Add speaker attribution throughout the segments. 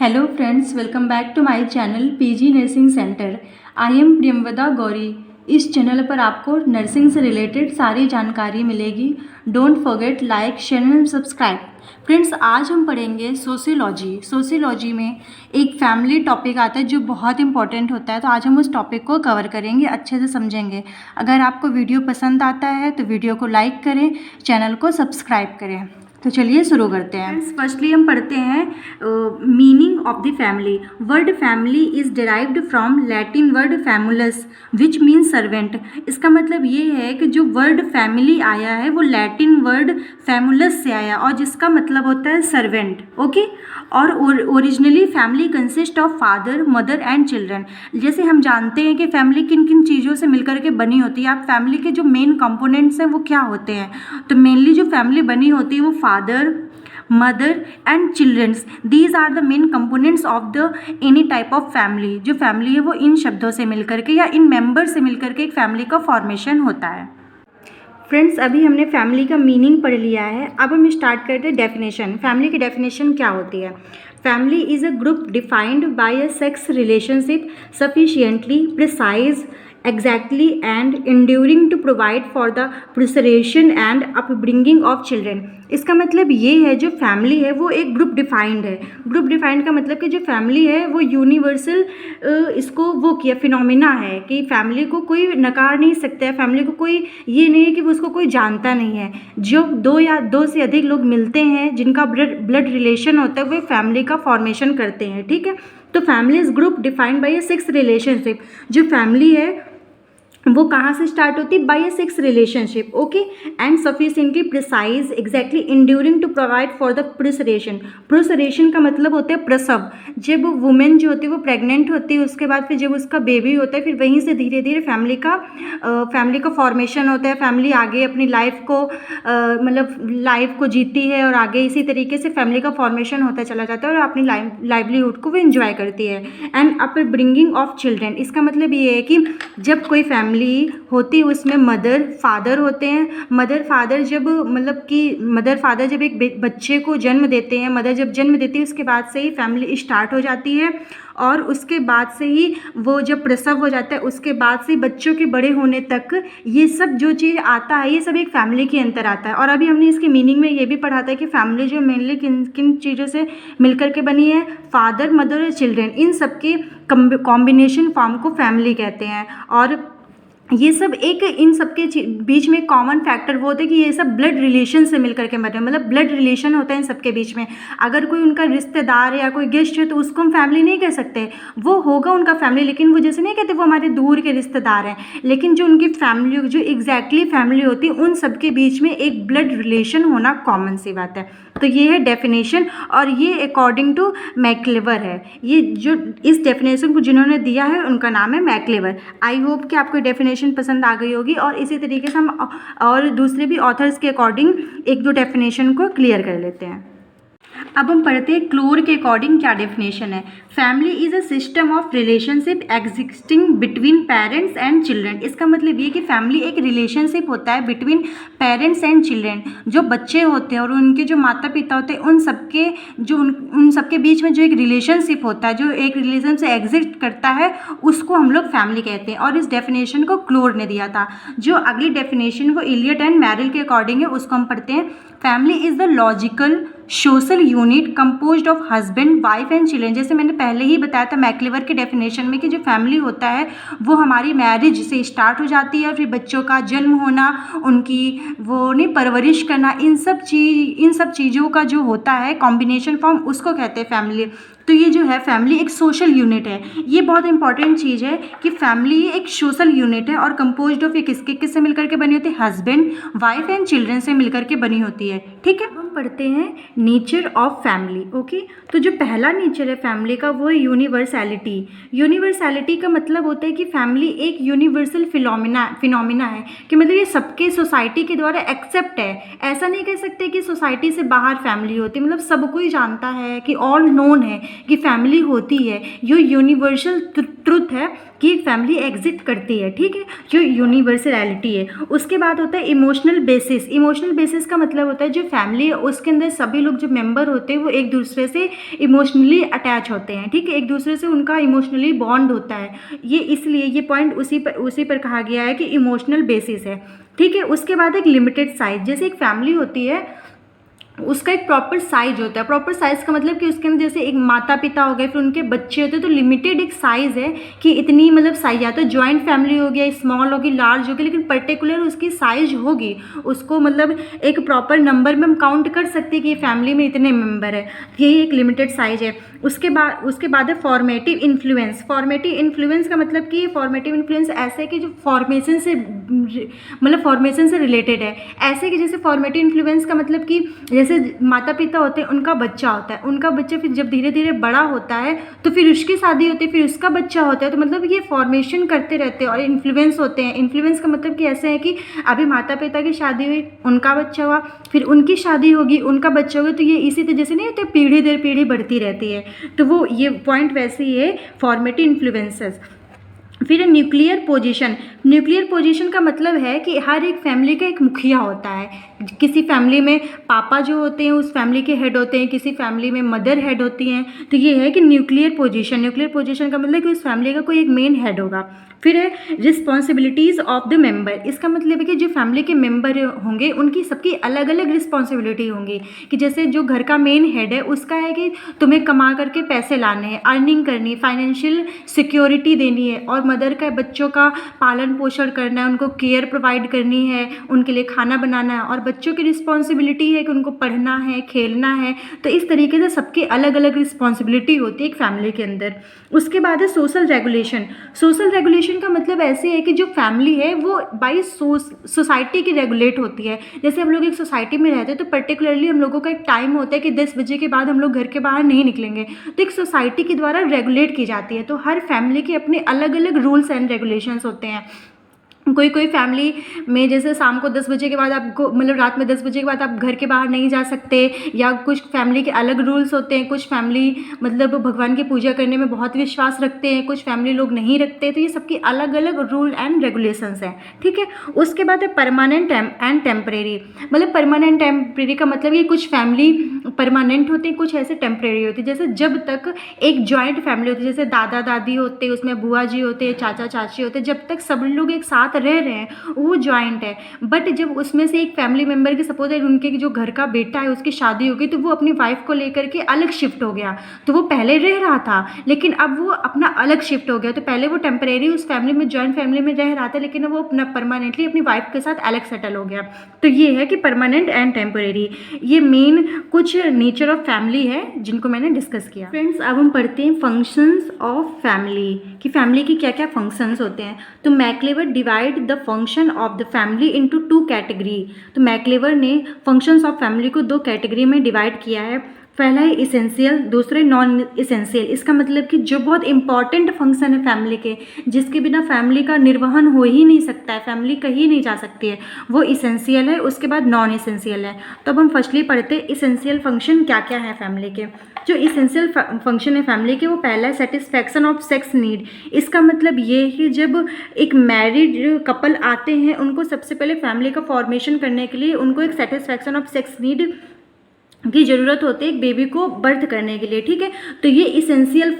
Speaker 1: Hello friends, welcome back to my channel PG Nursing Center. I am Priyamvada Gauri. इस channel पर आपको nursing से related सारी जानकारी मिलेगी. Don't forget like share and subscribe. Friends, आज हम पढ़ेंगे सोशियोलॉजी. सोशियोलॉजी में एक फैमिली टॉपिक आता है जो बहुत इंपॉर्टेंट होता है, तो आज हम उस टॉपिक को कवर करेंगे, अच्छे से समझेंगे. अगर आपको वीडियो पसंद आता है तो वीडियो को लाइक करें, चैनल को सब्सक्राइब करें. तो चलिए शुरू करते हैं. फर्स्टली हम पढ़ते हैं meaning of the family. Word family is derived from Latin word famulus which means servant. इसका मतलब ये है कि जो वर्ड फैमिली आया है वो लैटिन वर्ड फैमुलस से आया और जिसका मतलब होता है सर्वेंट. ओके. और originally family consist of father, mother and children. जैसे हम जानते हैं कि फैमिली किन किन चीज़ों से मिलकर के बनी होती है. आप फैमिली के जो मेन कंपोनेंट्स हैं वो क्या होते हैं, तो मेनली जो फैमिली बनी होती है वो father, mother and children's. These are the main components of the any type of family. जो फैमिली है वो इन शब्दों से मिलकर के या इन मेंबर से मिलकर के एक फैमिली का फॉर्मेशन होता है. फ्रेंड्स, अभी हमने फैमिली का मीनिंग पढ़ लिया है. अब हम स्टार्ट करते हैं डेफिनेशन. फैमिली की डेफिनेशन क्या होती है? Family is a group defined bye a sex relationship sufficiently precise exactly and enduring to provide for the preservation and upbringing of children. इसका मतलब ये है जो फैमिली है वो एक ग्रुप डिफाइंड है. ग्रुप डिफाइंड का मतलब कि जो फैमिली है वो यूनिवर्सल इसको वो किया फिनोमिना है कि फैमिली को कोई नकार नहीं सकता है. फैमिली को कोई ये नहीं है कि वो उसको कोई जानता नहीं है. जो दो या दो से अधिक लोग मिलते हैं जिनका ब्लड रिलेशन होता है वो फैमिली का फॉर्मेशन करते हैं. ठीक है. तो family is group defined by a sex relationship. जो फैमिली है वो कहाँ से स्टार्ट होती है? By a sex relationship. Okay. And sufficiently precise exactly enduring to provide for the procreation. Procreation का मतलब होता है प्रसव. जब वुमेन जो होती है वो प्रेग्नेंट होती है उसके बाद फिर जब उसका बेबी होता है फिर वहीं से धीरे धीरे फैमिली का फॉर्मेशन होता है. फैमिली आगे अपनी लाइफ को मतलब लाइफ को जीती है और आगे इसी तरीके से फैमिली का फॉर्मेशन होता चला जाता है और अपनी लाइवलीहुड को वो इंजॉय करती है. And upbringing of children. इसका मतलब ये है कि जब कोई फैमिली होती है उसमें मदर फादर होते हैं. मदर फादर जब एक बच्चे को जन्म देते हैं, मदर जब जन्म देती है उसके बाद से ही फैमिली स्टार्ट हो जाती है और उसके बाद से ही वो जब प्रसव हो जाता है उसके बाद से बच्चों के बड़े होने तक ये सब जो चीज़ आता है ये सब एक फैमिली के अंदर आता है. और अभी हमने इसके मीनिंग में ये भी पढ़ा था कि फैमिली जो मेनली किन किन चीज़ों से मिलकर के बनी है, फादर, मदर और चिल्ड्रन. इन सब के कॉम्बिनेशन फॉर्म को फैमिली कहते हैं. और ये सब एक इन सब के बीच में कॉमन फैक्टर वो होता है कि ये सब ब्लड रिलेशन से मिलकर के बने, मतलब ब्लड रिलेशन होता है इन सब के बीच में. अगर कोई उनका रिश्तेदार है या कोई गेस्ट है तो उसको हम फैमिली नहीं कह सकते. वो होगा उनका फैमिली लेकिन वो जैसे नहीं कहते वो हमारे दूर के रिश्तेदार हैं. लेकिन जो उनकी फैमिली जो एग्जैक्टली फैमिली होती है उन सब के बीच में एक ब्लड रिलेशन होना कॉमन सी बात है. तो ये है डेफिनेशन और ये अकॉर्डिंग टू मैक्लेवर है. ये जो इस डेफिनेशन को जिन्होंने दिया है उनका नाम है मैक्लेवर. आई होप कि आपको डेफिनेशन पसंद आ गई होगी और इसी तरीके से हम और दूसरे भी ऑथर्स के अकॉर्डिंग एक दो डेफिनेशन को क्लियर कर लेते हैं. अब हम पढ़ते हैं क्लोर के अकॉर्डिंग क्या डेफिनेशन है. Family is a system of relationship existing between parents and children. इसका मतलब ये कि फैमिली एक रिलेशनशिप होता है बिटवीन पेरेंट्स एंड चिल्ड्रन. जो बच्चे होते हैं और उनके जो माता पिता होते हैं उन सबके बीच में जो एक रिलेशनशिप होता है, जो एक रिलेशन से एग्जिस्ट करता है उसको हम लोग फैमिली कहते हैं. और इस डेफिनेशन को क्लोर ने दिया था. जो अगली डेफिनेशन वो इलियट एंड मैरिल के अकॉर्डिंग है उसको हम पढ़ते हैं. Family is the logical social unit composed of husband, wife and children. जैसे मैंने पहले ही बताया था मैक्लेवर के डेफिनेशन में कि जो फैमिली होता है वो हमारी मैरिज से स्टार्ट हो जाती है और फिर बच्चों का जन्म होना, उनकी वो नहीं परवरिश करना, इन सब चीज़ों का जो होता है कॉम्बिनेशन फॉर्म उसको कहते हैं फैमिली. तो ये जो है फैमिली एक सोशल यूनिट है. ये बहुत इंपॉर्टेंट चीज़ है कि फैमिली एक सोशल यूनिट है और कंपोज्ड ऑफ किससे मिलकर के बनी होती है? हस्बैंड, वाइफ एंड चिल्ड्रन से मिलकर के बनी होती है. ठीक है. हम पढ़ते हैं नेचर ऑफ फैमिली. ओके. तो जो पहला नेचर है फैमिली का वो है यूनिवर्सैलिटी. यूनिवर्सैलिटी का मतलब होता है कि फैमिली एक यूनिवर्सल फिनोमिना है कि मतलब ये सबके सोसाइटी के द्वारा एक्सेप्ट है. ऐसा नहीं कह सकते कि सोसाइटी से बाहर फैमिली होती है, मतलब सब कोई जानता है कि ऑल नोन है कि फैमिली होती है, ये यूनिवर्सल ट्रुथ है कि एक फैमिली एग्जिस्ट करती है, ठीक है, जो यूनिवर्सलिटी है। उसके बाद होता है इमोशनल बेसिस। इमोशनल बेसिस का मतलब होता है जो फैमिली है उसके अंदर सभी लोग जो मेंबर होते हैं वो एक दूसरे से इमोशनली अटैच होते हैं, ठीक है, एक दूसरे से उनका इमोशनली बॉन्ड होता है। ये इसलिए ये पॉइंट उसी पर कहा गया है कि इमोशनल बेसिस है, ठीक है। उसके बाद एक लिमिटेड साइज, जैसे एक फैमिली होती है उसका एक प्रॉपर साइज होता है। प्रॉपर साइज का मतलब कि उसके अंदर जैसे एक माता पिता हो गए, फिर उनके बच्चे होते हैं, तो लिमिटेड एक साइज़ है कि इतनी मतलब साइज आता है। जॉइंट फैमिली हो गया, स्मॉल होगी, लार्ज होगी, लेकिन पर्टिकुलर उसकी साइज होगी, उसको मतलब एक प्रॉपर नंबर में हम काउंट कर सकते हैं कि फैमिली में इतने मेंबर है, यही एक लिमिटेड साइज है। उसके बाद है फॉर्मेटिव इन्फ्लुएंस। फॉर्मेटिव इन्फ्लुएंस का मतलब कि फॉर्मेटिव इन्फ्लुएंस ऐसे है कि जो फॉर्मेशन से रिलेटेड है। ऐसे कि जैसे फॉर्मेटिव इन्फ्लुएंस का मतलब कि जैसे माता पिता होते हैं, उनका बच्चा होता है, उनका बच्चा फिर जब धीरे धीरे बड़ा होता है तो फिर उसकी शादी होती है, फिर उसका बच्चा होता है, तो मतलब ये फॉर्मेशन करते रहते हैं और इन्फ्लुएंस होते हैं। इन्फ्लुएंस का मतलब कि ऐसे है कि अभी माता पिता की शादी हुई, उनका बच्चा हुआ, फिर उनकी शादी होगी, उनका बच्चा होगा, तो ये इसी तरह जैसे नहीं होते पीढ़ी दर पीढ़ी बढ़ती रहती है, तो वो ये पॉइंट वैसे ही है फॉर्मेटिव इन्फ्लुएंसेस। फिर न्यूक्लियर पोजीशन। न्यूक्लियर पोजीशन का मतलब है कि हर एक फैमिली का एक मुखिया होता है। किसी फैमिली में पापा जो होते हैं उस फैमिली के हेड होते हैं, किसी फैमिली में मदर हेड होती हैं, तो ये है कि न्यूक्लियर पोजीशन। न्यूक्लियर पोजीशन का मतलब कि उस फैमिली का कोई एक मेन हेड होगा। फिर है रिस्पॉन्सिबिलिटीज़ ऑफ द मेंबर। इसका मतलब है कि जो फैमिली के मेंबर होंगे उनकी सबकी अलग अलग रिस्पॉन्सिबिलिटी होंगी, कि जैसे जो घर का मेन हेड है उसका है कि तुम्हें कमा करके पैसे लाने हैं, अर्निंग करनी, फाइनेंशियल सिक्योरिटी देनी है, और मदर का बच्चों का पालन पोषण करना है, उनको केयर प्रोवाइड करनी है, उनके लिए खाना बनाना है, और बच्चों की रिस्पॉन्सिबिलिटी है कि उनको पढ़ना है, खेलना है। तो इस तरीके से सबकी अलग अलग रिस्पॉन्सिबिलिटी होती है एक फैमिली के अंदर। उसके बाद है सोशल रेगुलेशन। सोशल रेगुलेशन का मतलब ऐसे है कि जो फैमिली है वो बाई सोसाइटी की रेगुलेट होती है। जैसे हम लोग एक सोसाइटी में रहते हैं तो पर्टिकुलरली हम लोगों का एक टाइम होता है कि 10 बजे के बाद हम लोग घर के बाहर नहीं निकलेंगे, तो एक सोसाइटी के द्वारा रेगुलेट की जाती है। तो हर फैमिली के अपने अलग अलग रूल्स एंड रेगुलेशंस होते हैं। कोई फैमिली में जैसे शाम को 10 बजे के बाद आपको मतलब रात में 10 बजे के बाद आप घर के बाहर नहीं जा सकते, या कुछ फैमिली के अलग रूल्स होते हैं। कुछ फैमिली मतलब भगवान की पूजा करने में बहुत विश्वास रखते हैं, कुछ फैमिली लोग नहीं रखते, तो ये सबकी अलग अलग रूल एंड रेगुलेशंस हैं, ठीक है। उसके बाद है परमानेंट एंड टेम्परेरी। मतलब परमानेंट टेम्परेरी का मतलब ये कुछ फैमिली परमानेंट होते हैं, कुछ ऐसे टेम्परेरी होते हैं। जैसे जब तक एक जॉइंट फैमिली होती है, जैसे दादा दादी होते हैं, उसमें बुआ जी होते हैं, चाचा चाची होते हैं, जब तक सब लोग एक साथ रह रहे हैं वो जॉइंट है। बट जब उसमें से एक फैमिली मेम्बर की सपोज उनके जो घर का बेटा है उसकी शादी हो गई, तो वो अपनी वाइफ को लेकर के अलग शिफ्ट हो गया। तो वो पहले रह रहा था लेकिन अब वो अपना अलग शिफ्ट हो गया। तो पहले वो टेम्परेरी उस फैमिली में जॉइंट फैमिली में रह रहा था, लेकिन वो अपना परमानेंटली अपनी वाइफ के साथ अलग सेटल हो गया। तो ये है कि परमानेंट एंड टेम्परेरी, ये मेन कुछ नेचर ऑफ फैमिली है जिनको मैंने डिस्कस किया। फ्रेंड्स, अब हम पढ़ते हैं फंक्शंस ऑफ फैमिली, कि फैमिली की क्या क्या फंक्शंस होते हैं। तो MacIver divide the function of the family into 2 category. तो मैक्लेवर ने फंक्शंस ऑफ फैमिली को 2 कैटेगरी में डिवाइड किया है। पहला है इसेंशियल, दूसरे नॉन इसेंशियल। इसका मतलब कि जो बहुत इंपॉर्टेंट फंक्शन है फैमिली के, जिसके बिना फैमिली का निर्वहन हो ही नहीं सकता है, फैमिली कहीं नहीं जा सकती है, वो इसेंशियल है। उसके बाद नॉन इसेंशियल है। तो अब हम फर्स्टली पढ़ते हैं इसेंशियल फंक्शन क्या क्या है फैमिली के। जो इसेंशियल फंक्शन है फैमिली के वो पहला है सेटिस्फैक्शन ऑफ सेक्स नीड। इसका मतलब ये है कि जब एक मैरिड कपल आते हैं उनको सबसे पहले फैमिली का फॉर्मेशन करने के लिए उनको एक सेटिस्फैक्शन ऑफ सेक्स नीड की ज़रूरत होती है एक बेबी को बर्थ करने के लिए, ठीक है। तो ये इसेंशियल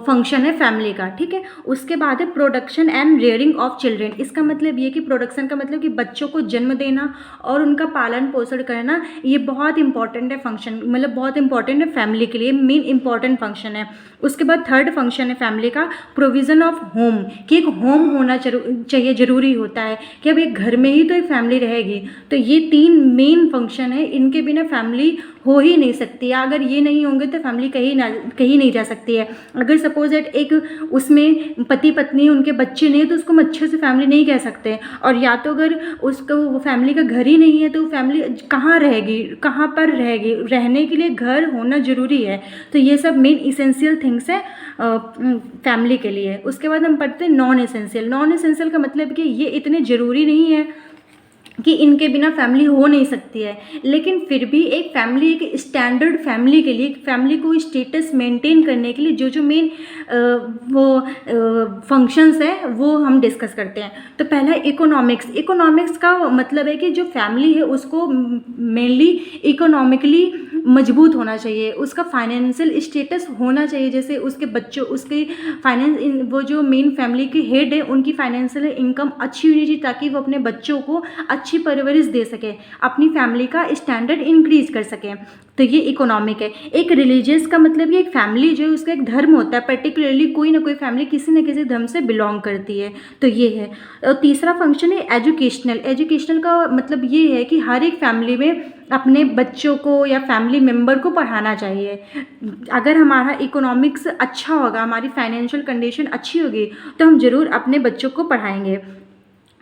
Speaker 1: फंक्शन है फैमिली का, ठीक है। उसके बाद है production and rearing of children. इसका मतलब ये कि प्रोडक्शन का मतलब कि बच्चों को जन्म देना और उनका पालन पोषण करना, ये बहुत इंपॉर्टेंट है फंक्शन, मतलब बहुत इंपॉर्टेंट है फैमिली के लिए, मेन इंपॉर्टेंट फंक्शन है। उसके बाद थर्ड फंक्शन है फैमिली का प्रोविज़न ऑफ होम, कि एक होम होना चाहिए, ज़रूरी होता है कि अब एक घर में ही तो एक फैमिली रहेगी। तो ये 3 मेन फंक्शन है, इनके बिना फैमिली हो ही नहीं सकती है। अगर ये नहीं होंगे तो फैमिली कहीं नहीं जा सकती है। अगर सपोज एट एक उसमें पति पत्नी उनके बच्चे नहीं है तो उसको हम अच्छे से फैमिली नहीं कह सकते। और या तो अगर उसको वो फैमिली का घर ही नहीं है तो फैमिली कहाँ रहेगी, कहाँ पर रहेगी। रहने के लिए घर होना ज़रूरी है। तो ये सब मेन इसेंशियल थिंग्स है फैमिली के लिए। उसके बाद हम पढ़ते हैं नॉन इसेंशियल। नॉन इसेंशियल का मतलब कि ये इतने ज़रूरी नहीं है कि इनके बिना फैमिली हो नहीं सकती है, लेकिन फिर भी एक फैमिली, एक स्टैंडर्ड फैमिली के लिए, एक फैमिली को स्टेटस मेंटेन करने के लिए जो जो मेन वो फंक्शंस हैं वो हम डिस्कस करते हैं। तो पहला इकोनॉमिक्स। इकोनॉमिक्स का मतलब है कि जो फैमिली है उसको मेनली इकोनॉमिकली मजबूत होना चाहिए, उसका फाइनेंशियल स्टेटस होना चाहिए, जैसे उसके बच्चों, उसके फाइनेंस, वो जो मेन फैमिली के हेड है उनकी फाइनेंशियल इनकम अच्छी होनी चाहिए ताकि वो अपने बच्चों को अच्छी परवरिश दे सके, अपनी फैमिली का स्टैंडर्ड इंक्रीज कर सके। तो ये इकोनॉमिक है। एक रिलीजियस का मतलब ये एक फैमिली जो है उसका एक धर्म होता है, पर्टिकुलरली कोई ना कोई फैमिली किसी न किसी धर्म से बिलोंग करती है, तो ये है। और तीसरा फंक्शन है एजुकेशनल। एजुकेशनल का मतलब ये है कि हर एक फैमिली में अपने बच्चों को या फैमिली मेम्बर को पढ़ाना चाहिए। अगर हमारा इकोनॉमिक्स अच्छा होगा, हमारी फाइनेंशियल कंडीशन अच्छी होगी, तो हम ज़रूर अपने बच्चों को पढ़ाएंगे।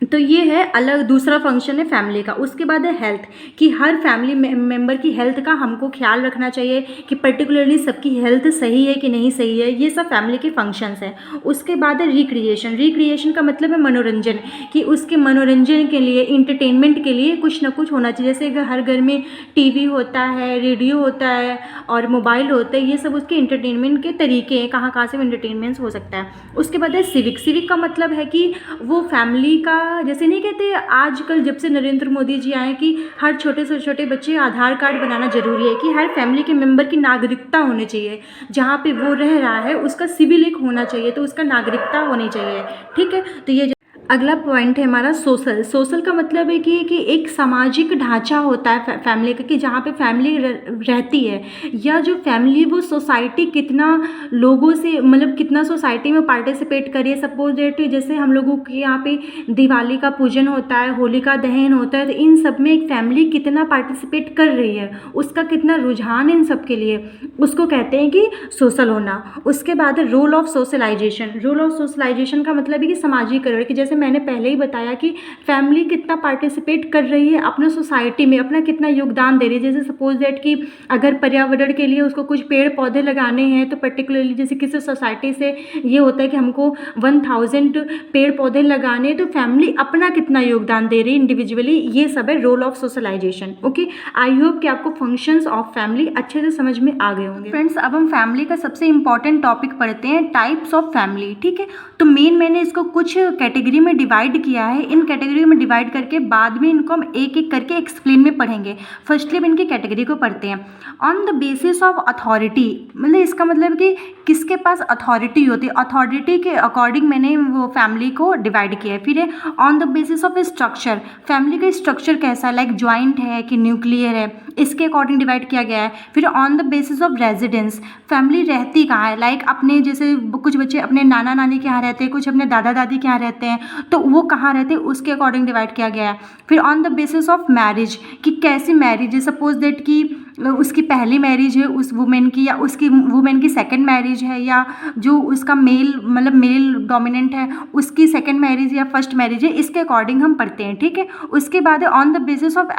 Speaker 1: तो ये है अलग दूसरा फंक्शन है फैमिली का। उसके बाद है हेल्थ, कि हर फैमिली मेम्बर की हेल्थ का हमको ख्याल रखना चाहिए कि पर्टिकुलरली सबकी हेल्थ सही है कि नहीं सही है, ये सब फैमिली के फंक्शंस हैं। उसके बाद है रिक्रिएशन। रिक्रिएशन का मतलब है मनोरंजन, कि उसके मनोरंजन के लिए, इंटरटेनमेंट के लिए कुछ ना कुछ होना चाहिए। जैसे हर घर में टीवी होता है, रेडियो होता है और मोबाइल होता है, ये सब उसके इंटरटेनमेंट के तरीके हैं, कहाँ कहाँ से इंटरटेनमेंट हो सकता है। उसके बाद है सिविक। सिविक का मतलब है कि वो फैमिली का, जैसे नहीं कहते आजकल जब से नरेंद्र मोदी जी आए कि हर छोटे से छोटे बच्चे आधार कार्ड बनाना जरूरी है, कि हर फैमिली के मेंबर की नागरिकता होनी चाहिए, जहाँ पे वो रह रहा है उसका सिविल एक होना चाहिए, तो उसका नागरिकता होनी चाहिए। ठीक है, तो ये अगला पॉइंट है हमारा सोशल। सोशल का मतलब है कि एक सामाजिक ढांचा होता है फैमिली का, कि जहाँ पे फैमिली रहती है, या जो फैमिली वो सोसाइटी कितना लोगों से, मतलब कितना सोसाइटी में पार्टिसिपेट करिए। सपोज डेट जैसे हम लोगों के यहाँ पे दिवाली का पूजन होता है, होली का दहन होता है, तो इन सब में एक फैमिली कितना पार्टिसिपेट कर रही है, उसका कितना रुझान इन सब के लिए, उसको कहते हैं कि सोशल होना। उसके बाद role of socialisation. Role of socialisation का मतलब है कि सामाजिकरण, कि जैसे मैंने पहले ही बताया कि फैमिली कितना पार्टिसिपेट कर रही है अपने सोसाइटी में, अपना कितना योगदान दे रही है। जैसे सपोज दैट कि अगर पर्यावरण के लिए उसको कुछ पेड़ पौधे लगाने हैं, तो पर्टिकुलरली जैसे किसी सोसाइटी से ये होता है कि हमको 1000 पेड़ पौधे लगाने, तो फैमिली अपना कितना योगदान दे रही है इंडिविजुअली, ये सब है role of socialisation. Okay, I hope कि आपको फंक्शंस ऑफ फैमिली अच्छे से समझ में आ गए होंगे। फ्रेंड्स, अब हम फैमिली का सबसे इंपॉर्टेंट टॉपिक पढ़ते हैं, टाइप्स ऑफ फैमिली। ठीक है, तो मैंने इसको कुछ कैटेगरी में डिवाइड किया है। इन कैटेगरी में डिवाइड करके बाद में इनको हम एक एक करके एक्सप्लेन में पढ़ेंगे। फर्स्टली हम इनकी कैटेगरी को पढ़ते हैं। On the basis of authority, मतलब इसका मतलब कि किसके पास अथॉरिटी होती है, अथॉरिटी के अकॉर्डिंग मैंने वो फैमिली को डिवाइड किया है। फिर है on the basis of structure, family का स्ट्रक्चर कैसा है, लाइक ज्वाइंट है कि न्यूक्लियर है, इसके अकॉर्डिंग डिवाइड किया गया है। फिर on the basis of residence, family रहती कहाँ है, लाइक अपने जैसे कुछ बच्चे अपने नाना नानी के यहाँ रहते हैं, कुछ अपने दादा दादी के यहाँ रहते हैं, तो वो कहाँ रहते हैं उसके अकॉर्डिंग डिवाइड किया गया है। फिर on the basis of marriage, कि कैसी मैरिज है, सपोज दैट कि उसकी पहली मैरिज है उस वुमेन की, या उसकी वुमेन की सेकंड मैरिज है, या जो उसका मेल मतलब मेल डोमिनेंट है उसकी सेकंड मैरिज या फर्स्ट मैरिज है, इसके अकॉर्डिंग हम पढ़ते हैं। ठीक है, उसके बाद है on the basis of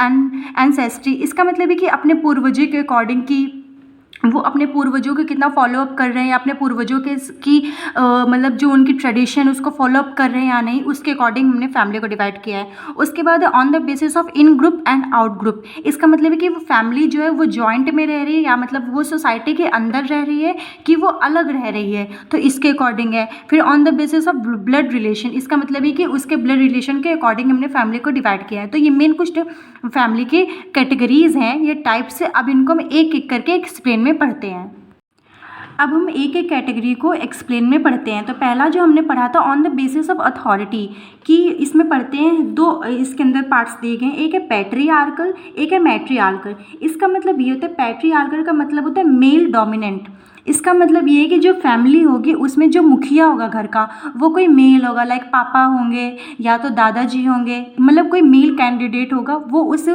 Speaker 1: ancestry, इसका मतलब है कि अपने पूर्वजों के अकॉर्डिंग, की वो अपने पूर्वजों के कितना फॉलोअप कर रहे हैं, अपने पूर्वजों के की मतलब जो उनकी ट्रेडिशन उसको फॉलोअप कर रहे हैं या नहीं, उसके अकॉर्डिंग हमने फैमिली को डिवाइड किया है। उसके बाद on the basis of in group and out group, इसका मतलब है कि वो फैमिली जो है वो जॉइंट में रह रही है, या मतलब वो सोसाइटी के अंदर रह रही है कि वो अलग रह रही है, तो इसके अकॉर्डिंग है। फिर on the basis of blood relation, इसका मतलब है कि उसके ब्लड रिलेशन के अकॉर्डिंग हमने फैमिली को डिवाइड किया है। तो ये मेन कुछ फैमिली के कैटेगरीज हैं, ये टाइप्स से। अब इनको हम एक एक करके एक्सप्लेन में पढ़ते हैं। अब हम एक एक कैटेगरी को एक्सप्लेन में पढ़ते हैं। तो पहला जो हमने पढ़ा था on the basis of authority, कि इसमें पढ़ते हैं दो, इसके अंदर पार्ट्स दिए गए हैं, एक है पैट्रियार्कल, एक है मैट्रियार्कल। इसका मतलब ये होता है, पैट्रियार्कल का मतलब होता है मेल डोमिनेंट। इसका मतलब ये है कि जो फैमिली होगी उसमें जो मुखिया होगा घर का, वो कोई मेल होगा, लाइक पापा होंगे या तो दादाजी होंगे, मतलब कोई मेल कैंडिडेट होगा वो उस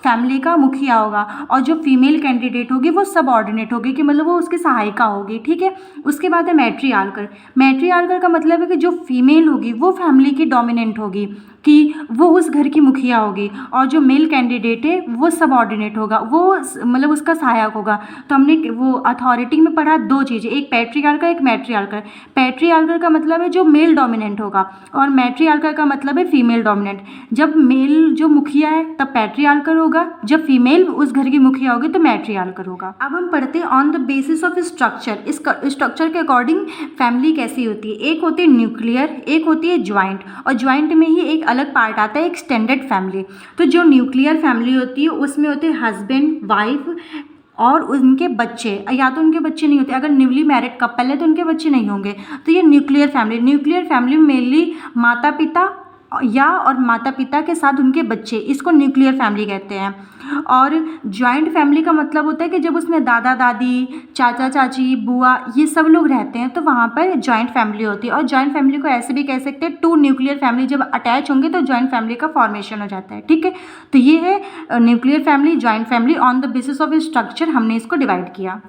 Speaker 1: फैमिली का मुखिया होगा, और जो फीमेल कैंडिडेट होगी वो सबऑर्डिनेट होगी, कि मतलब वो उसकी सहायिका होगी। होगी, ठीक है। उसके बाद है मैट्रियार्कल। मैट्रियार्कल का मतलब है कि जो फीमेल होगी वो फैमिली की डोमिनेंट होगी, कि वो उस घर की मुखिया होगी, और जो मेल कैंडिडेट है वो सबऑर्डिनेट होगा, वो मतलब उसका सहायक होगा। तो हमने वो अथॉरिटी में पढ़ा दो चीज़ें, एक पैट्रियार्कल एक मैट्रियार्कल। पैट्रियार्कल का मतलब है जो मेल डोमिनेंट होगा, और मैट्रियार्कल का मतलब है फीमेल डोमिनेंट। जब मेल जो मुखिया है तब पैट्रियार्कल होगा, जब फीमेल उस घर की मुखिया होगी तो मैट्रियार्कल होगा। अब हम पढ़ते हैं on the basis of structure. इस स्ट्रक्चर के अकॉर्डिंग फैमिली कैसी होती है। एक होती है न्यूक्लियर, एक होती है ज्वाइंट, और ज्वाइंट में ही एक अलग पार्ट आता है एक्सटेंडेड फैमिली। तो जो न्यूक्लियर फैमिली होती है उसमें होते हैं हस्बैंड, वाइफ और उनके बच्चे, या तो उनके बच्चे नहीं होते, अगर न्यूली मैरिड कपल है तो उनके बच्चे नहीं होंगे। तो ये न्यूक्लियर फैमिली। न्यूक्लियर फैमिली में मेनली माता पिता या और माता पिता के साथ उनके बच्चे, इसको न्यूक्लियर फैमिली कहते हैं। और जॉइंट फैमिली का मतलब होता है कि जब उसमें दादा दादी, चाचा चाची, बुआ, ये सब लोग रहते हैं तो वहाँ पर जॉइंट फैमिली होती है। और जॉइंट फैमिली को ऐसे भी कह सकते हैं, टू न्यूक्लियर फैमिली जब अटैच होंगे तो जॉइंट फैमिली का फॉर्मेशन हो जाता है, ठीक है। तो ये है nuclear family, joint family. On the basis of structure हमने इसको डिवाइड किया।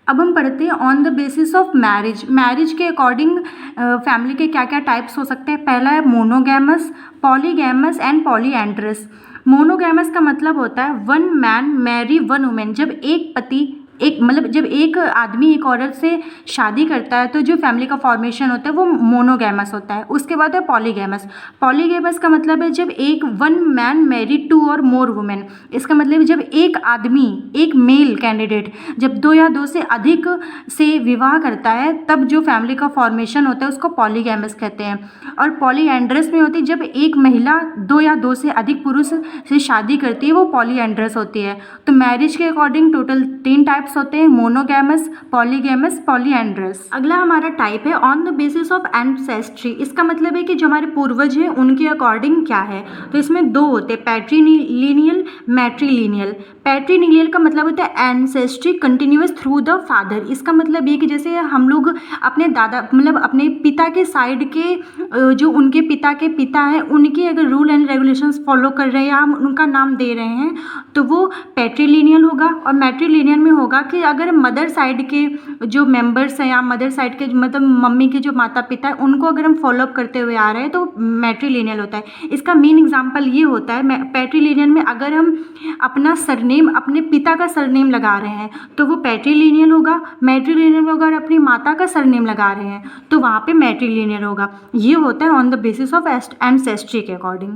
Speaker 1: अब हम पढ़ते हैं on the basis of marriage. Marriage के अकॉर्डिंग फैमिली के क्या क्या टाइप्स हो सकते हैं। पहला है monogamous, polygamous and polyandrous. Monogamous का मतलब होता है one man marry one women. जब एक पति एक मतलब जब एक आदमी एक औरत से शादी करता है तो जो फैमिली का फॉर्मेशन होता है वो मोनोगैमस होता है। उसके बाद है पॉलीगैमस। पॉलीगैमस का मतलब है जब एक वन मैन मैरी टू और मोर वुमेन। इसका मतलब है जब एक आदमी, एक मेल कैंडिडेट जब दो या दो से अधिक से विवाह करता है तब जो फैमिली का फॉर्मेशन होता है उसको पॉलीगैमस कहते हैं। और पॉलीएंड्रस में होती है जब एक महिला दो या दो से अधिक पुरुष से शादी करती है, वो पॉलीएंड्रस होती है। तो मैरिज के अकॉर्डिंग टोटल 3 टाइप्स होते हैं, मोनोगैमस, पॉलीगैमस, पॉलीएंड्रस। अगला हमारा टाइप है on the basis of ancestry. इसका मतलब है कि जो हमारे पूर्वज हैं उनके अकॉर्डिंग क्या है। तो इसमें दो होते हैं, पैट्रीलिनियल, मैट्रीलिनियल। पैट्रीलिनियल का मतलब होता है ancestry continuous through the father. इसका मतलब ये कि जैसे हम लोग अपने दादा मतलब अपने पिता के साइड के जो उनके पिता के पिता हैं उनके अगर रूल एंड रेगुलेशंस फॉलो कर रहे हैं या हम उनका नाम दे रहे हैं तो वो पैट्रीलिनियल होगा। और मैट्रीलिनियल में होगा कि अगर मदर साइड के जो मेंबर्स हैं या मदर साइड के मतलब मम्मी के जो माता पिता है उनको अगर हम फॉलोअप करते हुए आ रहे हैं तो मैट्रीलिनियल होता है। इसका मेन एग्जांपल ये होता है पैट्रीलिनियल में अगर हम अपना सरनेम अपने पिता का सरनेम लगा रहे हैं तो वो पैट्रीलिनियल होगा। मैट्रीलिनियल में अगर अपनी माता का सरनेम लगा रहे हैं तो वहाँ पे मैट्रीलिनियल होगा। ये होता है on the basis of ancestry के अकॉर्डिंग।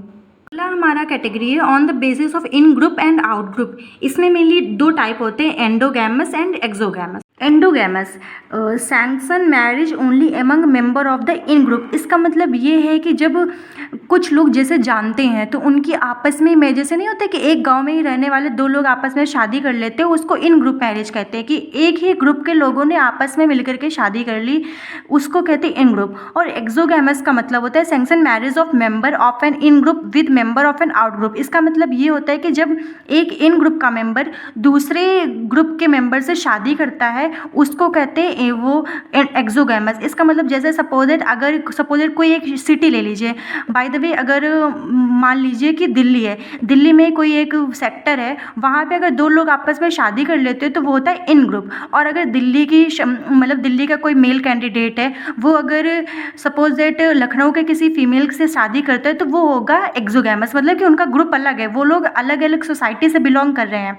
Speaker 1: अगला हमारा कैटेगरी है on the basis of in group and out group. इसमें मेनली 2 टाइप होते हैं, endogamous and exogamous. Endogamous sanction marriage only among member of the in group. इसका मतलब ये है कि जब कुछ लोग जैसे जानते हैं तो उनकी आपस में जैसे नहीं होता कि एक गांव में ही रहने वाले 2 लोग आपस में शादी कर लेते हैं, उसको इन ग्रुप मैरिज कहते हैं कि एक ही ग्रुप के लोगों ने आपस में मिलकर के शादी कर ली, उसको कहते हैं इन ग्रुप। और एक्सोगैमस का मतलब होता है sanction marriage of member of an in group with member of an out group. इसका मतलब ये होता है कि जब एक इन ग्रुप का मेंबर दूसरे ग्रुप के मेंबर से शादी करता है उसको कहते हैं वो एक्सोगैमस। इसका मतलब जैसे सपोज कोई एक सिटी ले लीजिए, बाय द वे अगर मान लीजिए कि दिल्ली है, दिल्ली में कोई एक सेक्टर है, वहाँ पे अगर 2 लोग आपस में शादी कर लेते हैं तो वो होता है इन ग्रुप। और अगर दिल्ली की मतलब दिल्ली का कोई मेल कैंडिडेट है वो अगर सपोज दैट लखनऊ के किसी फीमेल से शादी करता है तो वो होगा एक्सोगैमस। मतलब कि उनका ग्रुप अलग है, वो लोग अलग अलग सोसाइटी से बिलोंग कर रहे हैं,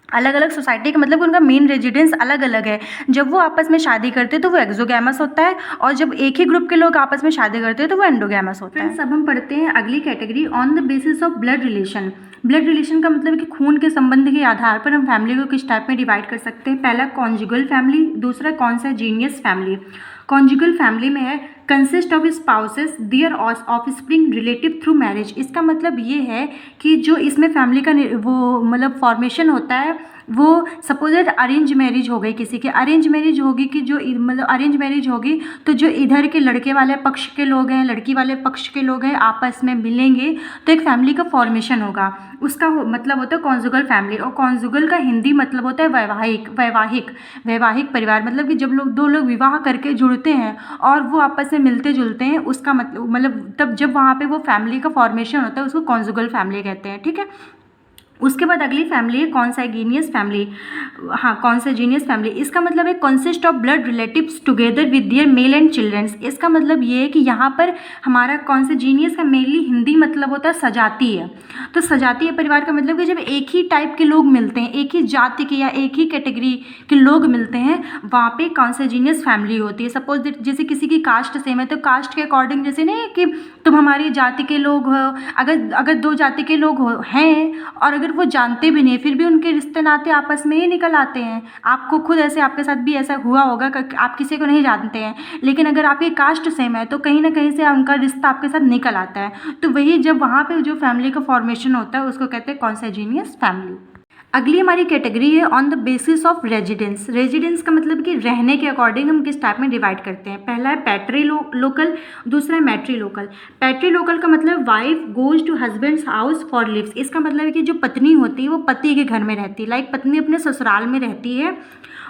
Speaker 1: अलग अलग सोसाइटी का मतलब उनका मेन रेजिडेंस अलग अलग है। जब वो आपस में शादी करते हैं तो वो एक्सोगैमस होता है, और जब एक ही ग्रुप के लोग आपस में शादी करते हैं तो वो एंडोगैमस होता है। फ्रेंड्स, अब हम पढ़ते हैं अगली category on the basis of blood relation. Blood relation का मतलब है कि खून के संबंध के आधार पर हम फैमिली को किस टाइप में डिवाइड कर सकते हैं। पहला कॉन्जुगल फैमिली, दूसरा कॉन्संजीनियस फैमिली। कॉन्जुगल फैमिली में है consist of spouses there offspring relative through marriage. इसका मतलब ये है कि जो इसमें फैमिली का वो मतलब फॉर्मेशन होता है वो सपोज दैट अरेंज मैरिज हो गई, किसी के अरेंज मैरिज होगी कि जो मतलब अरेंज मैरिज होगी तो जो इधर के लड़के वाले पक्ष के लोग हैं, लड़की वाले पक्ष के लोग हैं, आपस में मिलेंगे तो एक फैमिली का फॉर्मेशन होगा। उसका मतलब होता है कॉन्जुगल फैमिली। और कॉन्जुगल का हिंदी मतलब होता है वैवाहिक परिवार। मतलब कि जब 2 लोग विवाह करके जुड़ते हैं और वो आपस में मिलते जुलते हैं, उसका मतलब तब जब वहाँ पे वो फैमिली का फॉर्मेशन होता है उसको कॉन्जुगल फैमिली कहते हैं, ठीक है। उसके बाद अगली फैमिली है कॉन्सैगुइनियस फैमिली। हाँ, कॉन्सैगुइनियस फैमिली, इसका मतलब है consist of blood relatives together with their male and children's. इसका मतलब ये है कि यहाँ पर हमारा कॉन्सैगुइनियस का मेनली हिंदी मतलब होता है सजातीय। तो सजातीय परिवार का मतलब कि जब एक ही टाइप के लोग मिलते हैं, एक ही जाति के या एक ही कैटेगरी के लोग मिलते हैं, वहाँ पे कॉन्सैगुइनियस फैमिली होती है। सपोज जैसे किसी की कास्ट सेम है तो कास्ट के अकॉर्डिंग, जैसे नहीं कि तुम हमारी जाति के लोग हो, अगर दो जाति के लोग हैं और अगर वो जानते भी नहीं फिर भी उनके रिश्ते नाते आपस में ही निकल आते हैं। आपको खुद ऐसे, आपके साथ भी ऐसा हुआ होगा कि आप किसी को नहीं जानते हैं लेकिन अगर आपकी कास्ट सेम है तो कहीं ना कहीं से उनका रिश्ता आपके साथ निकल आता है। तो वही जब वहाँ पे जो फैमिली का फॉर्मेशन होता है उसको कहते हैं कॉन्सैगुइनियस फैमिली। अगली हमारी कैटेगरी है on the basis of residence. Residence का मतलब कि रहने के अकॉर्डिंग हम किस टाइप में डिवाइड करते हैं। पहला है पैट्री लोकल, दूसरा है मैट्री लोकल। पैट्री लोकल का मतलब wife goes to husband's house for lives. इसका मतलब है कि जो पत्नी होती है वो पति के घर में रहती है, लाइक पत्नी अपने ससुराल में रहती है।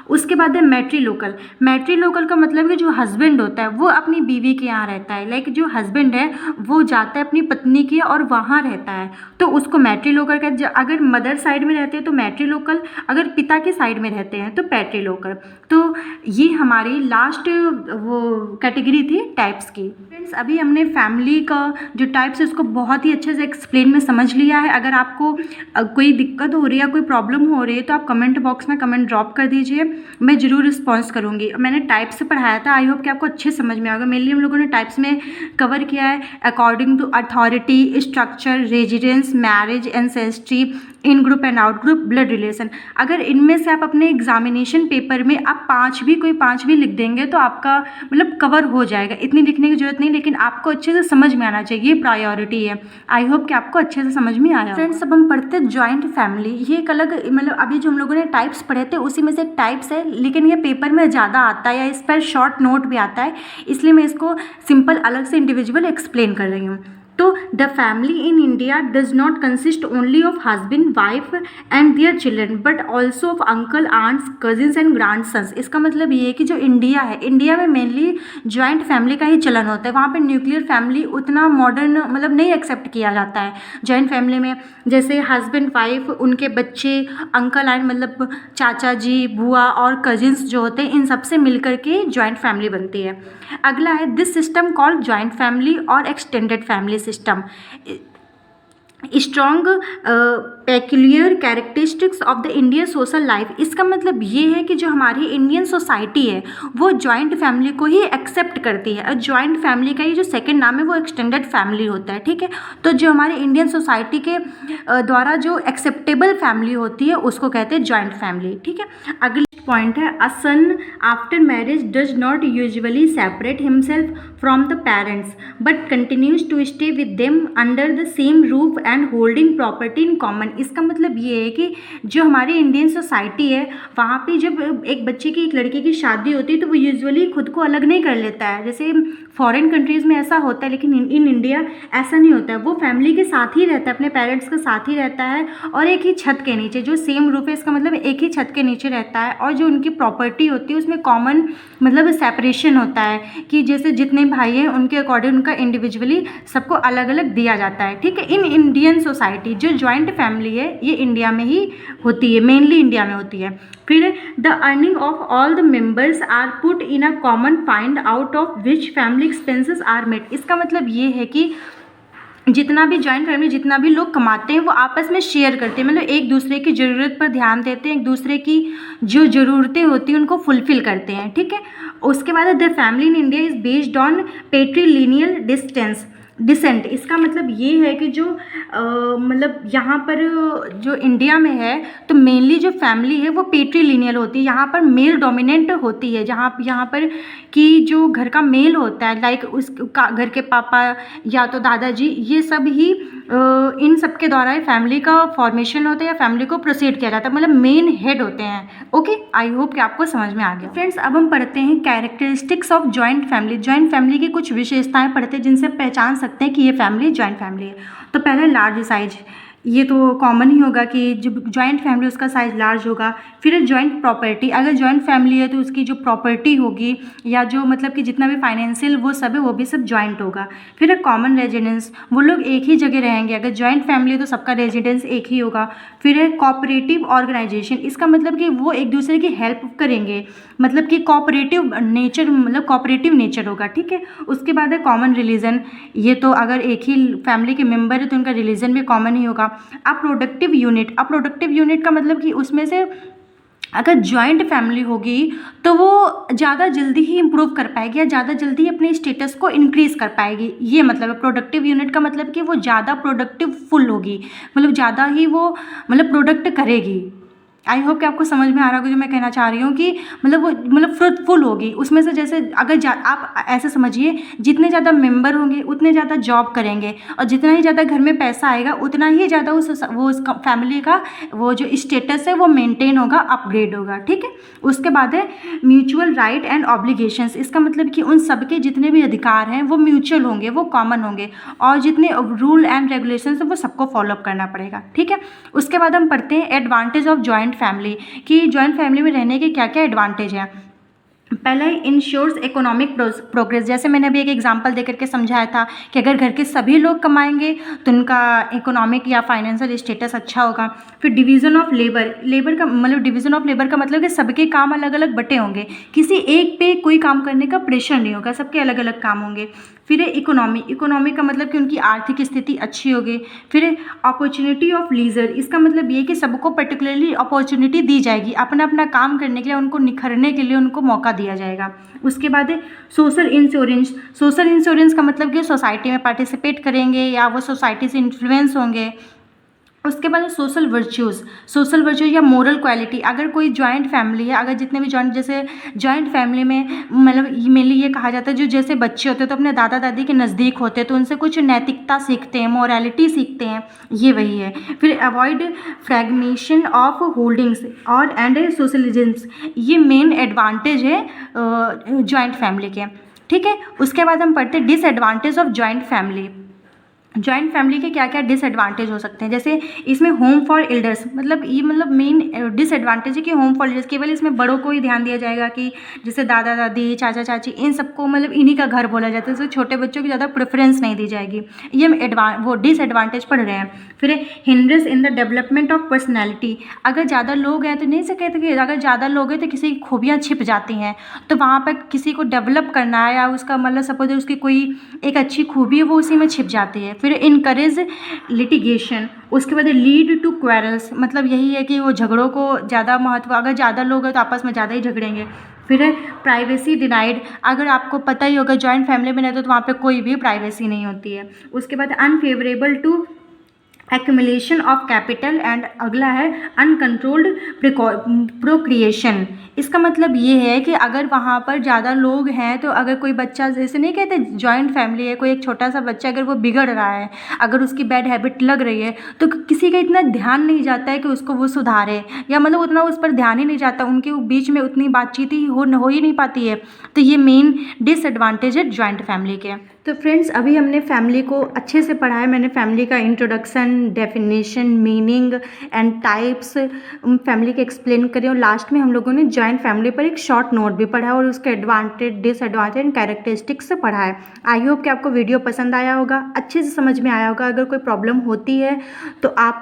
Speaker 1: उसके बाद है मैट्री लोकल। मैट्री लोकल का मतलब कि जो हस्बैंड होता है वो अपनी बीवी के यहाँ रहता है, लाइक जो हस्बैंड है वो जाता है अपनी पत्नी के और वहाँ रहता है तो उसको मैट्री लोकल का। अगर मदर साइड में रहते हैं तो मैट्री लोकल, अगर पिता के साइड में रहते हैं तो पैट्री लोकल। तो ये हमारी लास्ट वो कैटेगरी थी टाइप्स की। फ्रेंड्स, अभी हमने फैमिली का जो टाइप्स है उसको बहुत ही अच्छे से एक्सप्लेन में समझ लिया है। अगर आपको कोई दिक्कत हो रही है या कोई प्रॉब्लम हो रही है तो आप कमेंट बॉक्स में कमेंट ड्रॉप कर दीजिए, मैं ज़रूर रिस्पॉन्स करूँगी। मैंने टाइप्स से पढ़ाया था, आई होप कि आपको अच्छे समझ में आएगा। मेनली हम लोगों ने टाइप्स में कवर किया है according to authority, structure, residence, marriage, ancestry, in group and out group, blood relation. अगर इनमें से आप अपने एग्जामिनेशन पेपर में आप कोई पाँच भी लिख देंगे तो आपका मतलब कवर हो जाएगा, इतनी लिखने की जरूरत नहीं, लेकिन आपको अच्छे से समझ में आना चाहिए, ये प्रायोरिटी है। आई होप कि आपको अच्छे से समझ में आया। फ्रेंड्स, अब हम पढ़ते हैं ज्वाइंट फैमिली। ये एक अलग, मतलब अभी जो हम लोगों ने टाइप्स पढ़े थे उसी में से एक टाइप्स है, लेकिन ये पेपर में ज़्यादा आता है या इस पर शॉर्ट नोट भी आता है, इसलिए मैं इसको सिंपल अलग से इंडिविजुअल एक्सप्लेन कर रही हूँ। तो the family in India does not consist only of husband, wife and their children but also of uncle, aunts, cousins and grandsons. इसका मतलब ये है कि जो इंडिया है, इंडिया में मेनली ज्वाइंट फैमिली का ही चलन होता है। वहाँ पे न्यूक्लियर फैमिली उतना मॉडर्न मतलब नहीं एक्सेप्ट किया जाता है। जॉइंट फैमिली में जैसे हस्बैंड, वाइफ, उनके बच्चे, अंकल आंट मतलब चाचा जी, बुआ और कजिन्स जो होते हैं, इन सबसे मिलकर के ज्वाइंट फैमिली बनती है। अगला है this system called joint family और extended family system. Strong peculiar characteristics of the Indian social life. इसका मतलब ये है कि जो हमारी इंडियन सोसाइटी है वो जॉइंट फैमिली को ही एक्सेप्ट करती है। और जॉइंट फैमिली का ही जो सेकंड नाम है वो एक्सटेंडेड फैमिली होता है, ठीक है। तो जो हमारे इंडियन सोसाइटी के द्वारा जो एक्सेप्टेबल फैमिली होती है उसको कहते हैं जॉइंट फैमिली, ठीक है। अगला पॉइंट है a son after marriage does not usually separate himself from the parents but continues to stay with them under the same roof and holding property in common. इसका मतलब ये है कि जो हमारी इंडियन सोसाइटी है वहाँ पे जब एक बच्चे की, एक लड़के की शादी होती है तो वो यूजुअली खुद को अलग नहीं कर लेता है। जैसे फॉरेन कंट्रीज़ में ऐसा होता है, लेकिन इन इंडिया ऐसा नहीं होता है। वो फैमिली के साथ ही रहता है, अपने पेरेंट्स के साथ ही रहता है और एक ही छत के नीचे, जो सेम रूफ है इसका मतलब एक ही छत के नीचे रहता है। और जो उनकी प्रॉपर्टी होती है उसमें कॉमन मतलब सेपरेशन होता है कि जैसे जितने भाई हैं उनके अकॉर्डिंग उनका इंडिविजुअली सबको अलग अलग दिया जाता है, ठीक है। इन इंडियन सोसाइटी जो जॉइंट फैमिली है ये इंडिया में ही होती है, मेनली इंडिया में होती है। फिर the earning of all the members are put in a common find out of which family expenses are made. इसका मतलब ये है कि जितना भी जॉइंट फैमिली, जितना भी लोग कमाते हैं वो आपस में शेयर करते हैं, मतलब एक दूसरे की ज़रूरत पर ध्यान देते हैं, एक दूसरे की जो ज़रूरतें होती हैं उनको फुलफ़िल करते हैं, ठीक है। उसके बाद the family in India is based on patrilineal descent. इसका मतलब ये है कि जो मतलब यहाँ पर जो इंडिया में है तो मेनली जो फैमिली है वो पेट्रीलिनियल होती है, यहाँ पर मेल डोमिनेंट होती है। यहाँ पर कि जो घर का मेल होता है, लाइक उसका घर के पापा या तो दादाजी, ये सब ही इन सब के द्वारा फैमिली का फॉर्मेशन होता है या फैमिली को प्रोसीड किया जाता है, मतलब मेन हेड होते हैं। ओके, आई होप कि आपको समझ में आ गया। फ्रेंड्स, अब हम पढ़ते हैं characteristics of joint family. Joint family की कुछ विशेषताएं पढ़ते हैं जिनसे पहचान सकते हैं कि ये फैमिली जॉइंट फैमिली है। तो पहले लार्ज साइज, ये तो कॉमन ही होगा कि जो जॉइंट फैमिली उसका साइज़ लार्ज होगा। फिर जॉइंट प्रॉपर्टी, अगर जॉइंट फैमिली है तो उसकी जो प्रॉपर्टी होगी या जो मतलब कि जितना भी फाइनेंशियल वो सब है वो भी सब जॉइंट होगा। फिर कॉमन रेजिडेंस, वो लोग एक ही जगह रहेंगे। अगर जॉइंट फैमिली है तो सबका रेजिडेंस एक ही होगा। फिर है कोऑपरेटिव ऑर्गेनाइजेशन, इसका मतलब कि वो एक दूसरे की हेल्प करेंगे, मतलब कि कोऑपरेटिव नेचर, मतलब कोऑपरेटिव नेचर होगा, ठीक है। उसके बाद है कॉमन रिलीजन, ये तो अगर एक ही फैमिली के मेंबर है तो उनका रिलीजन भी कॉमन ही होगा। अब प्रोडक्टिव यूनिट, अब प्रोडक्टिव यूनिट का मतलब कि उसमें से अगर जॉइंट फैमिली होगी तो वो ज़्यादा जल्दी ही इम्प्रूव कर पाएगी या ज़्यादा जल्दी अपने स्टेटस को इंक्रीज़ कर पाएगी, ये मतलब है। प्रोडक्टिव यूनिट का मतलब कि वो ज़्यादा प्रोडक्टिव फुल होगी, मतलब ज़्यादा ही वो मतलब प्रोडक्ट करेगी। आई होप कि आपको समझ में आ रहा होगा जो मैं कहना चाह रही हूँ कि मतलब वो मतलब फ्रूटफुल होगी उसमें से। जैसे अगर आप ऐसे समझिए, जितने ज़्यादा मेंबर होंगे उतने ज़्यादा जॉब करेंगे और जितना ही ज़्यादा घर में पैसा आएगा उतना ही ज़्यादा उस फैमिली का वो जो स्टेटस है वो मेंटेन होगा, अपग्रेड होगा, ठीक है। उसके बाद है म्यूचुअल राइट एंड ऑब्लिगेशंस, इसका मतलब कि उन सबके जितने भी अधिकार हैं वो म्यूचुअल होंगे, वो कॉमन होंगे और जितने रूल एंड रेगुलेशंस हैं वो सबको फॉलोअप करना पड़ेगा, ठीक है। उसके बाद हम पढ़ते हैं एडवांटेज ऑफ जॉइंट फैमिली, कि जॉइंट फैमिली में रहने के क्या क्या एडवांटेज हैं। पहला है इंश्योर्स इकोनॉमिक प्रोग्रेस, जैसे मैंने अभी एक एग्जांपल देकर के समझाया था कि अगर घर के सभी लोग कमाएंगे तो उनका इकोनॉमिक या फाइनेंशियल स्टेटस अच्छा होगा। फिर डिवीज़न ऑफ लेबर, लेबर का मतलब डिवीज़न ऑफ लेबर का मतलब कि सबके काम अलग अलग बटे होंगे, किसी एक पे कोई काम करने का प्रेशर नहीं होगा, सबके अलग अलग काम होंगे। फिर है इकोनॉमी, इकोनॉमी का मतलब कि उनकी आर्थिक स्थिति अच्छी होगी। फिर अपॉर्चुनिटी ऑफ लीजर, इसका मतलब ये कि सबको पर्टिकुलरली अपॉर्चुनिटी दी जाएगी, अपना अपना काम करने के लिए, उनको निखरने के लिए उनको मौका दिया जाएगा। उसके बाद है सोशल इंश्योरेंस, सोशल इंश्योरेंस का मतलब कि सोसाइटी में पार्टिसिपेट करेंगे या वो सोसाइटी से इन्फ्लुएंस होंगे। उसके बाद सोशल वर्च्यूज़, सोशल वर्च्यूज़ या मोरल क्वालिटी, अगर कोई जॉइंट फैमिली है, अगर जितने भी जॉइंट, जैसे जॉइंट फैमिली में मतलब मेनली ये कहा जाता है जो जैसे बच्चे होते हैं तो अपने दादा दादी के नज़दीक होते हैं तो उनसे कुछ नैतिकता सीखते हैं, मोरालिटी सीखते हैं, ये वही है। फिर अवॉइड फ्रैगमेशन ऑफ होल्डिंग्स और एंड सोशलिज्म्स, ये मेन एडवांटेज है जॉइंट फैमिली के, ठीक है। उसके बाद हम पढ़ते हैं disadvantage of joint family. Joint family के क्या क्या डिसएडवांटेज हो सकते हैं, जैसे इसमें होम फॉर एल्डर्स, मतलब ये मतलब मेन डिसएडवांटेज है कि होम फॉर एल्डर्स केवल इसमें बड़ों को ही ध्यान दिया जाएगा, कि जैसे दादा दादी चाचा चाची इन सबको मतलब इन्हीं का घर बोला जाता है, तो छोटे बच्चों की ज़्यादा प्रेफरेंस नहीं दी जाएगी, ये हम वो डिसएडवांटेज पढ़ रहे हैं। फिर hindrance in the development of personality, अगर ज़्यादा लोग हैं तो नहीं से कहते कि अगर ज़्यादा लोग हैं तो किसी की खूबियाँ छिप जाती हैं, तो वहाँ पर किसी को डेवलप करना है या उसका मतलब सपोज उसकी कोई एक अच्छी खूबी है वो उसी में छिप जाती है। फिर इनकरेज लिटिगेशन, उसके बाद लीड टू क्वेरल्स, मतलब यही है कि वो झगड़ों को ज़्यादा महत्व, अगर ज़्यादा लोग हैं तो आपस में ज़्यादा ही झगड़ेंगे। फिर है प्राइवेसी डिनाइड, अगर आपको पता ही होगा जॉइंट फैमिली में रहते तो वहाँ पे कोई भी प्राइवेसी नहीं होती है। उसके बाद unfavourable to accumulation of capital and अगला है अनकंट्रोल्ड प्रोक्रिएशन, इसका मतलब ये है कि अगर वहाँ पर ज़्यादा लोग हैं तो अगर कोई बच्चा, जैसे नहीं कहते जॉइंट फैमिली है, कोई एक छोटा सा बच्चा अगर वो बिगड़ रहा है, अगर उसकी बैड हैबिट लग रही है तो किसी का इतना ध्यान नहीं जाता है कि उसको वो सुधारे, या मतलब उतना उस पर ध्यान ही नहीं जाता, उनके बीच में उतनी बातचीत ही हो ही नहीं पाती है, तो ये मेन डिसएडवांटेज है जॉइंट फैमिली के। तो फ्रेंड्स अभी हमने फैमिली को अच्छे से पढ़ा है, मैंने फैमिली का introduction, definition, meaning and types family के एक्सप्लेन करे और लास्ट में हम लोगों ने जॉइंट फैमिली पर एक शॉर्ट नोट भी पढ़ा है और उसके एडवांटेज, डिसएडवांटेज एंड कैरेक्टरिस्टिक्स पढ़ा है। आई होप कि आपको वीडियो पसंद आया होगा, अच्छे से समझ में आया होगा। अगर कोई प्रॉब्लम होती है तो आप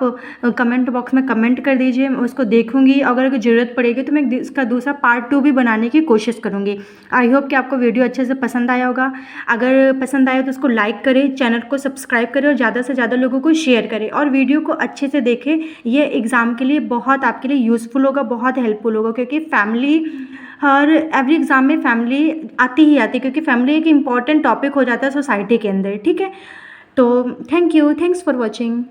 Speaker 1: कमेंट बॉक्स में कमेंट कर दीजिए, मैं उसको देखूंगी, अगर ज़रूरत पड़ेगी तो मैं इसका दूसरा पार्ट 2 भी बनाने की कोशिश करूँगी। आई होप कि आपको वीडियो अच्छे से पसंद आया होगा। अगर पसंद आया तो उसको लाइक करें, चैनल को सब्सक्राइब करें और ज़्यादा से ज़्यादा लोगों को शेयर करें और वीडियो को अच्छे से देखें। ये एग्ज़ाम के लिए बहुत आपके लिए यूज़फुल होगा, बहुत हेल्पफुल होगा, क्योंकि फैमिली हर एवरी एग्ज़ाम में फैमिली आती ही आती है, क्योंकि फैमिली एक इम्पॉर्टेंट टॉपिक हो जाता है सोसाइटी के अंदर, ठीक है। तो thank you, thanks for watching.